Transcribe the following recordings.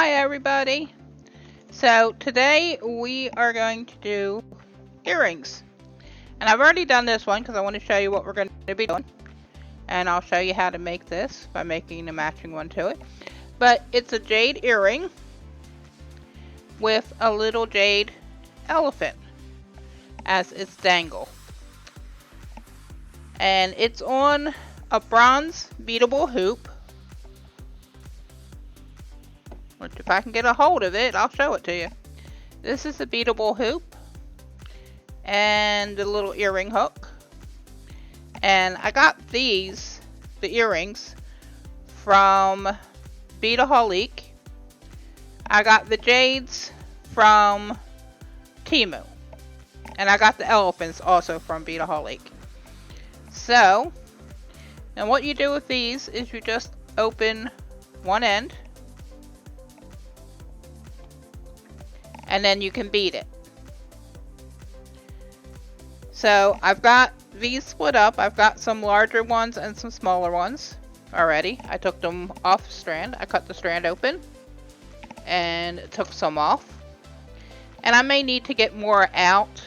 Hi everybody! So today we are going to do earrings. And I've already done this one because I want to show you what we're going to be doing. And I'll show you how to make this by making a matching one to it. But it's a jade earring with a little jade elephant as its dangle. And it's on a bronze beadable hoop. Which if I can get a hold of it, I'll show it to you. This is a beadable hoop and the little earring hook. And I got the earrings, from Beadaholique. I got the jades from Temu. And I got the elephants also from Beadaholique. So, and what you do with these is you just open one end. And then you can bead it. So I've got these split up. I've got some larger ones and some smaller ones already. I took them off the strand. I cut the strand open and took some off. And I may need to get more out.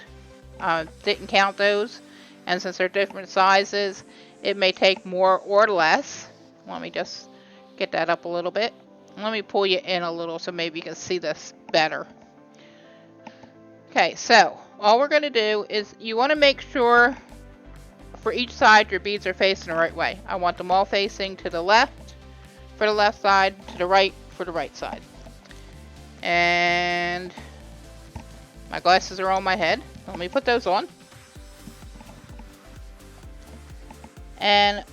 Didn't count those. And since they're different sizes, it may take more or less. Let me just get that up a little bit. Let me pull you in a little so maybe you can see this better. Okay, so all we're going to do is you want to make sure for each side your beads are facing the right way. I want them all facing to the left for the left side, to the right for the right side. And my glasses are on my head. Let me put those on. And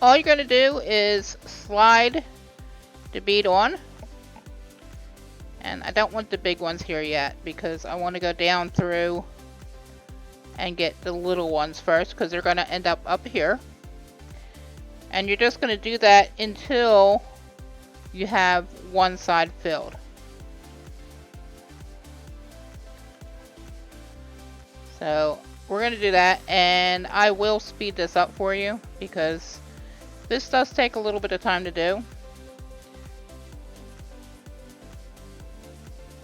all you're going to do is slide the bead on. And I don't want the big ones here yet because I want to go down through and get the little ones first because they're going to end up here. And you're just going to do that until you have one side filled. So we're going to do that, and I will speed this up for you because this does take a little bit of time to do.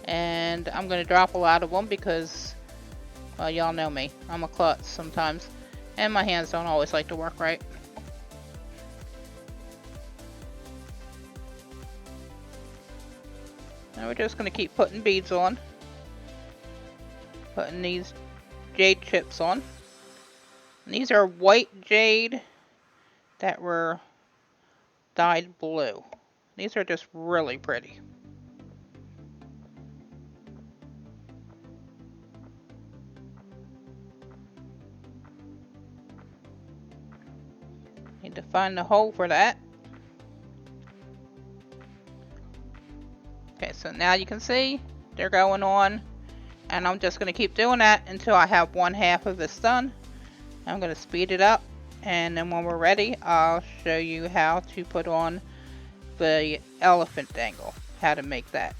And I'm going to drop a lot of them because, well, y'all know me. I'm a klutz sometimes. And my hands don't always like to work right. Now we're just going to keep putting beads on. Putting these jade chips on. And these are white jade that were dyed blue. These are just really pretty. Need to find the hole for that. Okay, so now you can see they're going on, and I'm just going to keep doing that until I have one half of this done. I'm going to speed it up, and then when we're ready, I'll show you how to put on the elephant dangle, how to make that.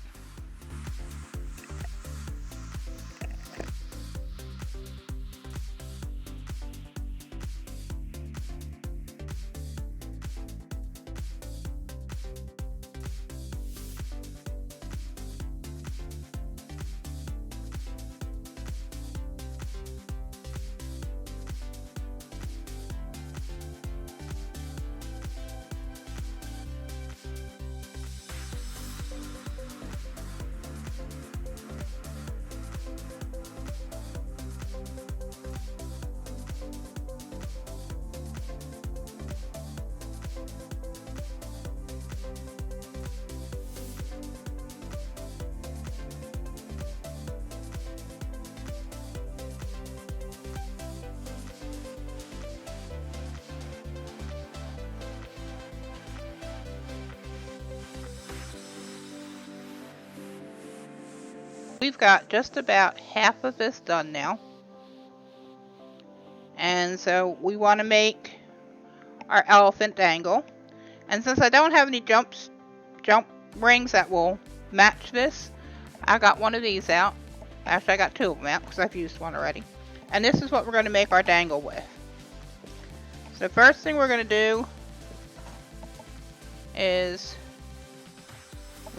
We've got just about half of this done now. And so we want to make our elephant dangle. And since I don't have any jump rings that will match this, I got one of these out. Actually, I got two of them out because I've used one already. And this is what we're going to make our dangle with. So the first thing we're going to do is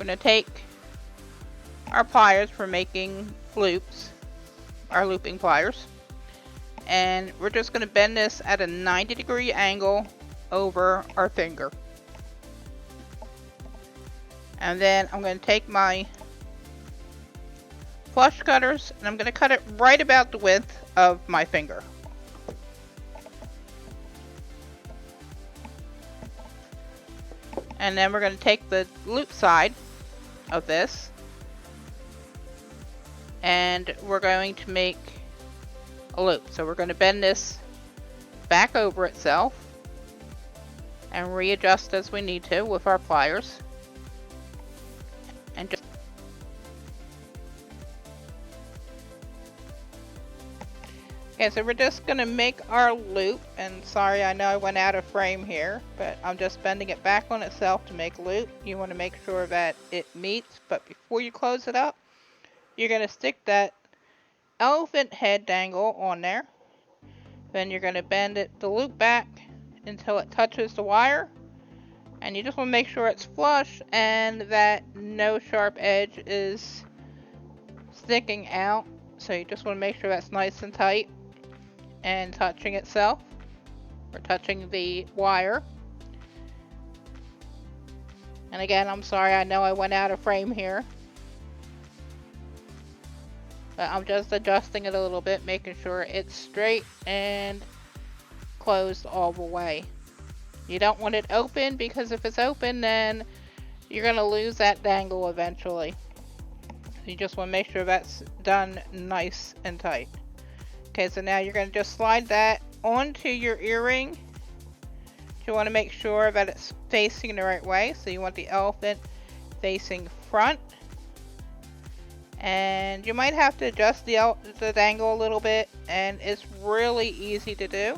we're going to take our pliers for making loops, our looping pliers. And we're just going to bend this at a 90-degree angle over our finger. And then I'm going to take my flush cutters and I'm going to cut it right about the width of my finger. And then we're going to take the loop side of this and we're going to make a loop. So we're going to bend this back over itself and readjust as we need to with our pliers. And just okay, so we're just going to make our loop, and sorry, I know I went out of frame here, but I'm just bending it back on itself to make a loop. You want to make sure that it meets, but before you close it up, you're going to stick that elephant head dangle on there. Then you're going to bend the loop back until it touches the wire, and you just want to make sure it's flush and that no sharp edge is sticking out. So you just want to make sure that's nice and tight and touching itself or touching the wire. And again, I'm sorry, I know I went out of frame here, but I'm just adjusting it a little bit, making sure it's straight and closed all the way. You don't want it open, because if it's open, then you're going to lose that dangle eventually. You just want to make sure that's done nice and tight. Okay, so now you're going to just slide that onto your earring. You want to make sure that it's facing the right way. So you want the elephant facing front. And you might have to adjust the dangle a little bit, and it's really easy to do.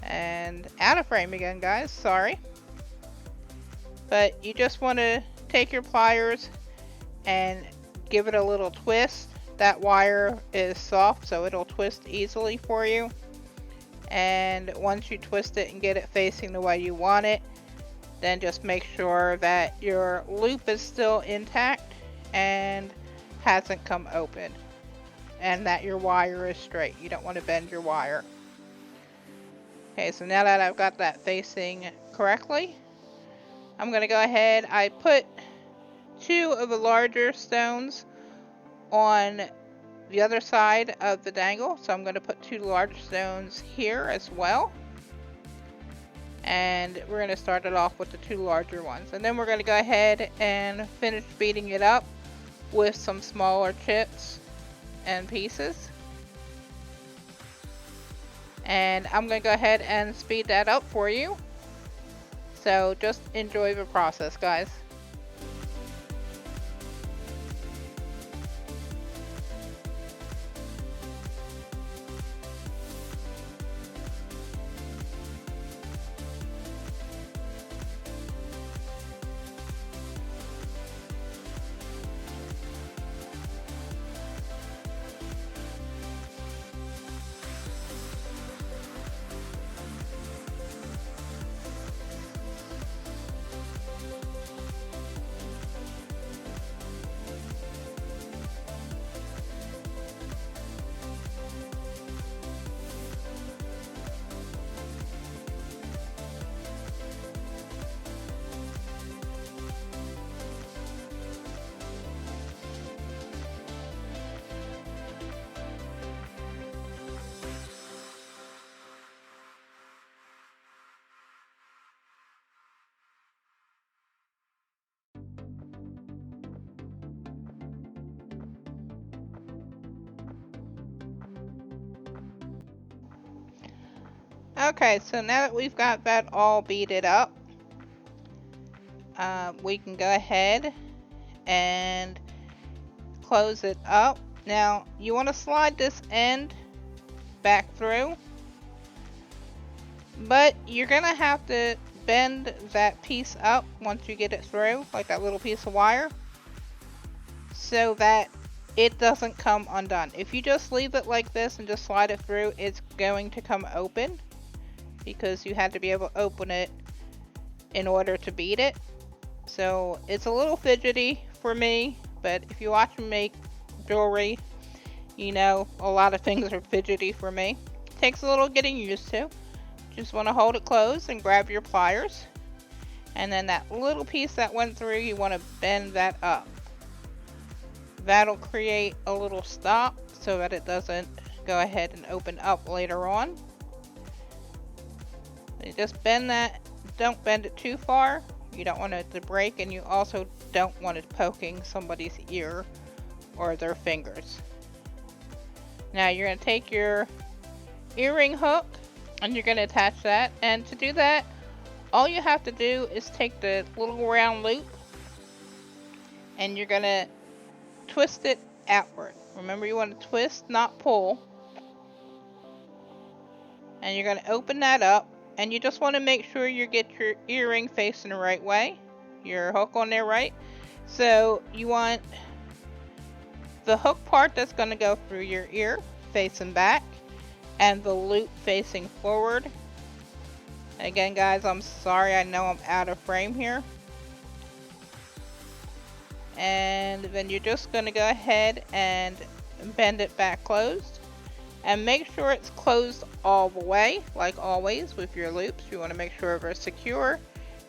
And out of frame again, guys, sorry. But you just want to take your pliers and give it a little twist. That wire is soft, so it'll twist easily for you. And once you twist it and get it facing the way you want it, then just make sure that your loop is still intact and hasn't come open, and that your wire is straight. You don't want to bend your wire. Okay, so now that I've got that facing correctly, I'm going to go ahead. I put 2 of the larger stones on the other side of the dangle, so I'm going to put 2 large stones here as well. And we're going to start it off with the 2 larger ones, and then we're going to go ahead and finish beating it up with some smaller chips and pieces. And I'm going to go ahead and speed that up for you. So just enjoy the process, guys. Okay, so now that we've got that all beaded up, we can go ahead and close it up. Now, you want to slide this end back through, but you're going to have to bend that piece up once you get it through, like that little piece of wire, so that it doesn't come undone. If you just leave it like this and just slide it through, it's going to come open, because you had to be able to open it in order to beat it. So it's a little fidgety for me, but if you watch me make jewelry, you know a lot of things are fidgety for me. Takes a little getting used to. Just want to hold it closed and grab your pliers. And then that little piece that went through, you want to bend that up. That'll create a little stop so that it doesn't go ahead and open up later on. You just bend that. Don't bend it too far. You don't want it to break, and you also don't want it poking somebody's ear or their fingers. Now you're going to take your earring hook and you're going to attach that. And to do that, all you have to do is take the little round loop and you're going to twist it outward. Remember, you want to twist, not pull. And you're going to open that up, and you just want to make sure you get your earring facing the right way, your hook on there right. So you want the hook part that's going to go through your ear facing back and the loop facing forward. Again, guys, I'm sorry, I know I'm out of frame here. And then you're just going to go ahead and bend it back closed. And make sure it's closed all the way, like always with your loops. You want to make sure they're secure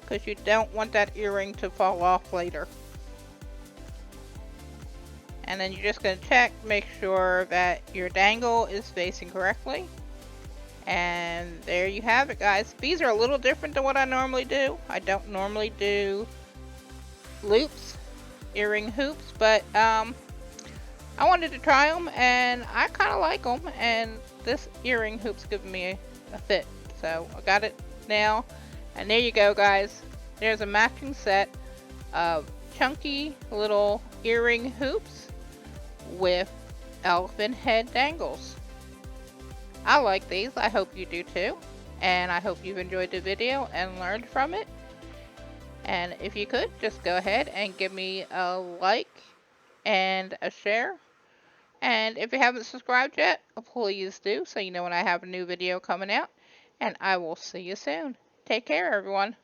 because you don't want that earring to fall off later. And then you're just going to check, make sure that your dangle is facing correctly. And there you have it, guys. These are a little different than what I normally do. I don't normally do loops, earring hoops, but I wanted to try them and I kind of like them, and this earring hoop's giving me a fit, so I got it now. And there you go, guys. There's a matching set of chunky little earring hoops with elephant head dangles. I like these. I hope you do too, and I hope you've enjoyed the video and learned from it. And if you could, just go ahead and give me a like and a share. And if you haven't subscribed yet, please do, so you know when I have a new video coming out. And I will see you soon. Take care, everyone.